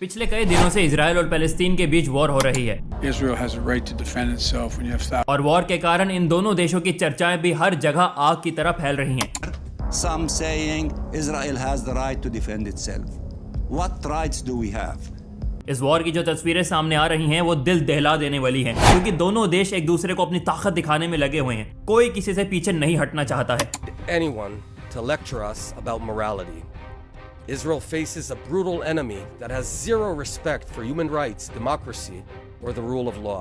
पिछले कई दिनों से इजराइल और पैलेस्तीन के बीच वॉर हो रही है और वॉर के कारण इन दोनों देशों की चर्चाएं भी हर जगह आग की तरह फैल रही हैं। Some saying Israel has the right to defend itself. What rights do we have? इस वॉर की जो तस्वीरें सामने आ रही हैं वो दिल दहला देने वाली हैं, क्योंकि दोनों देश एक दूसरे को अपनी ताकत दिखाने में लगे हुए हैं। कोई किसी से पीछे नहीं हटना चाहता है। Anyone to lecture us about morality. Israel faces a brutal enemy that has zero respect for human rights, democracy, or the rule of law.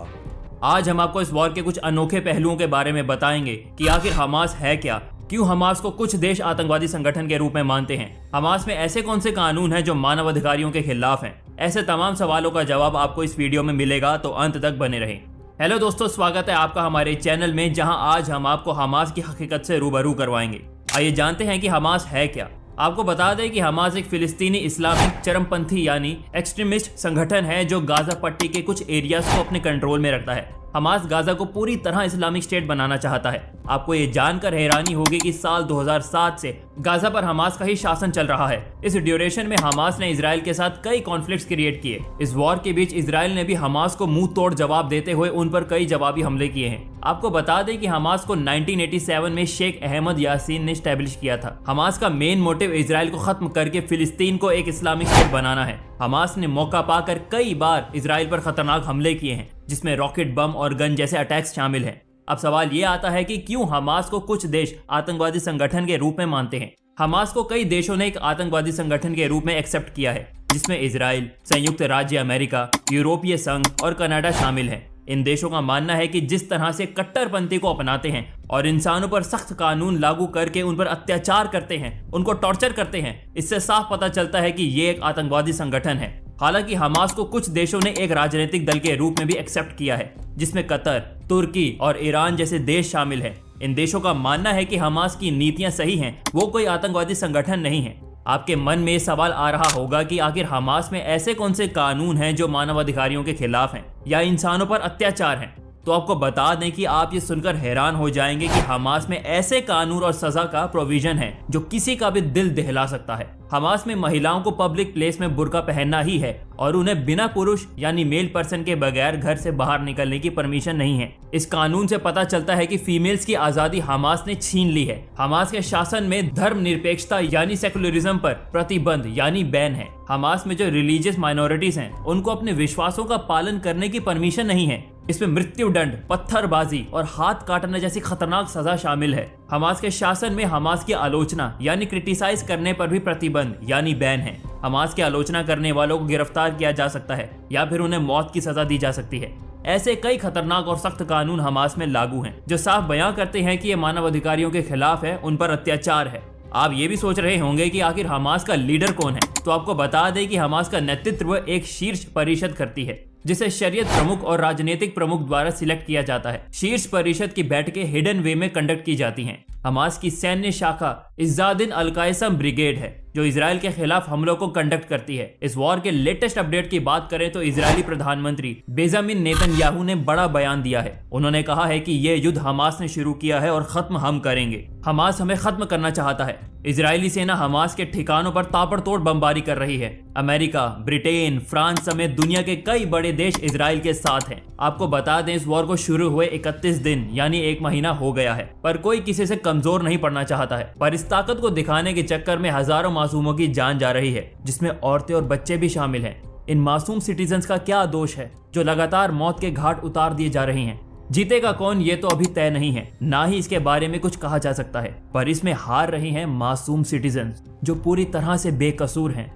आज हम आपको इस वॉर के कुछ अनोखे पहलुओं के बारे में बताएंगे कि आखिर हमास है क्या, क्यों हमास को कुछ देश आतंकवादी संगठन के रूप में मानते हैं, हमास में ऐसे कौन से कानून हैं जो मानव अधिकारियों के खिलाफ हैं। ऐसे तमाम सवालों का जवाब आपको इस वीडियो में मिलेगा, तो अंत तक बने रहें। हेलो दोस्तों, स्वागत है आपका हमारे चैनल में, जहां आज हम आपको हमास की हकीकत से रूबरू करवाएंगे। आइए जानते हैं कि हमास है क्या। आपको बता दें कि हमास एक फिलिस्तीनी इस्लामिक चरमपंथी यानी एक्सट्रीमिस्ट संगठन है जो गाजा पट्टी के कुछ एरियाज को अपने कंट्रोल में रखता है। हमास गाजा को पूरी तरह इस्लामिक स्टेट बनाना चाहता है। आपको ये जानकर हैरानी होगी कि साल 2007 से गाजा पर हमास का ही शासन चल रहा है। इस ड्यूरेशन में हमास ने इजराइल के साथ कई कॉन्फ्लिक्ट्स क्रिएट किए। इस वॉर के बीच इजराइल ने भी हमास को मुंह तोड़ जवाब देते हुए उन पर कई जवाबी हमले किए हैं। आपको बता दें कि हमास को 1987 में शेख अहमद यासीन ने स्टैब्लिश किया था। हमास का मेन मोटिव इजराइल को खत्म करके फिलिस्तीन को एक इस्लामिक स्टेट बनाना है। हमास ने मौका पाकर कई बार इजराइल पर खतरनाक हमले किए हैं, जिसमें रॉकेट बम और गन जैसे अटैक्स शामिल हैं। अब सवाल ये आता है कि क्यों हमास को कुछ देश आतंकवादी संगठन के रूप में मानते हैं। हमास को कई देशों ने एक आतंकवादी संगठन के रूप में एक्सेप्ट किया है, जिसमें इजराइल, संयुक्त राज्य अमेरिका, यूरोपीय संघ और कनाडा शामिल हैं। इन देशों का मानना है कि जिस तरह से कट्टरपंथी को अपनाते हैं और इंसानों पर सख्त कानून लागू करके उन पर अत्याचार करते हैं, उनको टॉर्चर करते हैं, इससे साफ पता चलता है कि ये एक आतंकवादी संगठन है। हालांकि हमास को कुछ देशों ने एक राजनीतिक दल के रूप में भी एक्सेप्ट किया है, जिसमें कतर, तुर्की और ईरान जैसे देश शामिल हैं। इन देशों का मानना है कि हमास की नीतियां सही हैं, वो कोई आतंकवादी संगठन नहीं है। आपके मन में ये सवाल आ रहा होगा कि आखिर हमास में ऐसे कौन से कानून हैं जो मानवाधिकारियों के खिलाफ हैं या इंसानों पर अत्याचार हैं। तो आपको बता दें कि आप ये सुनकर हैरान हो जाएंगे कि हमास में ऐसे कानून और सजा का प्रोविजन है जो किसी का भी दिल दहला सकता है। हमास में महिलाओं को पब्लिक प्लेस में बुर्का पहनना ही है और उन्हें बिना पुरुष यानी मेल पर्सन के बगैर घर से बाहर निकलने की परमिशन नहीं है। इस कानून से पता चलता है कि फीमेल्स की आजादी हमास ने छीन ली है। हमास के शासन में धर्म निरपेक्षता यानी सेकुलरिज्म पर प्रतिबंध यानी बैन है। हमास में जो रिलीजियस माइनॉरिटीज हैं, उनको अपने विश्वासों का पालन करने की परमिशन नहीं है। इसमें मृत्यु दंड, पत्थरबाजी और हाथ काटने जैसी खतरनाक सजा शामिल है। हमास के शासन में हमास की आलोचना यानी क्रिटिसाइज करने पर भी प्रतिबंध यानी बैन है। हमास की आलोचना करने वालों को गिरफ्तार किया जा सकता है या फिर उन्हें मौत की सजा दी जा सकती है। ऐसे कई खतरनाक और सख्त कानून हमास में लागू हैं, जो साफ बयां करते हैं कि ये मानव अधिकारियों के खिलाफ है, उन पर अत्याचार है। आप ये भी सोच रहे होंगे कि आखिर हमास का लीडर कौन है। तो आपको बता दें कि हमास का नेतृत्व एक शीर्ष परिषद करती है, जिसे शरीयत प्रमुख और राजनीतिक प्रमुख द्वारा सिलेक्ट किया जाता है। शीर्ष परिषद की बैठकें हिडन वे में कंडक्ट की जाती हैं। हमास की सैन्य शाखा इज़्ज़ादिन अल-कायसम ब्रिगेड है, जो इजराइल के खिलाफ हमलों को कंडक्ट करती है। इस वॉर के लेटेस्ट अपडेट की बात करें तो इजरायली प्रधानमंत्री बेंजामिन नेतन्याहू ने बड़ा बयान दिया है। उन्होंने कहा है कि यह युद्ध हमास ने शुरू किया है और खत्म हम करेंगे। हमास हमें खत्म करना चाहता है। इजरायली सेना हमास के ठिकानों पर ताबड़तोड़ बमबारी कर रही है। अमेरिका, ब्रिटेन, फ्रांस समेत दुनिया के कई बड़े देश इजराइल के साथ हैं। आपको बता दें, इस वॉर को शुरू हुए 31 दिन यानी 1 महीना हो गया है, पर कोई किसी से कमजोर नहीं पड़ना चाहता है। पर इस ताकत को दिखाने के चक्कर में हजारों मासूमों की जान जा रही है, जिसमें औरतें और बच्चे भी शामिल हैं। इन मासूम सिटीजन्स का क्या दोष है जो लगातार मौत के घाट उतार दिए जा रही हैं। जीतेगा कौन, ये तो अभी तय नहीं है, ना ही इसके बारे में कुछ कहा जा सकता है, पर इसमें हार रही हैं मासूम सिटीजन्स जो पूरी तरह से बेकसूर हैं।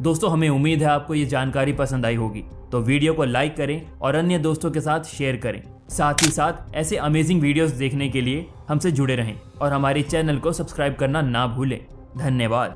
दोस्तों, हमें उम्मीद है आपको ये जानकारी पसंद आई होगी, तो वीडियो को लाइक करें और अन्य दोस्तों के साथ शेयर करें। साथ ही साथ ऐसे अमेजिंग वीडियोस देखने के लिए हमसे जुड़े रहें और हमारे चैनल को सब्सक्राइब करना ना भूलें। धन्यवाद।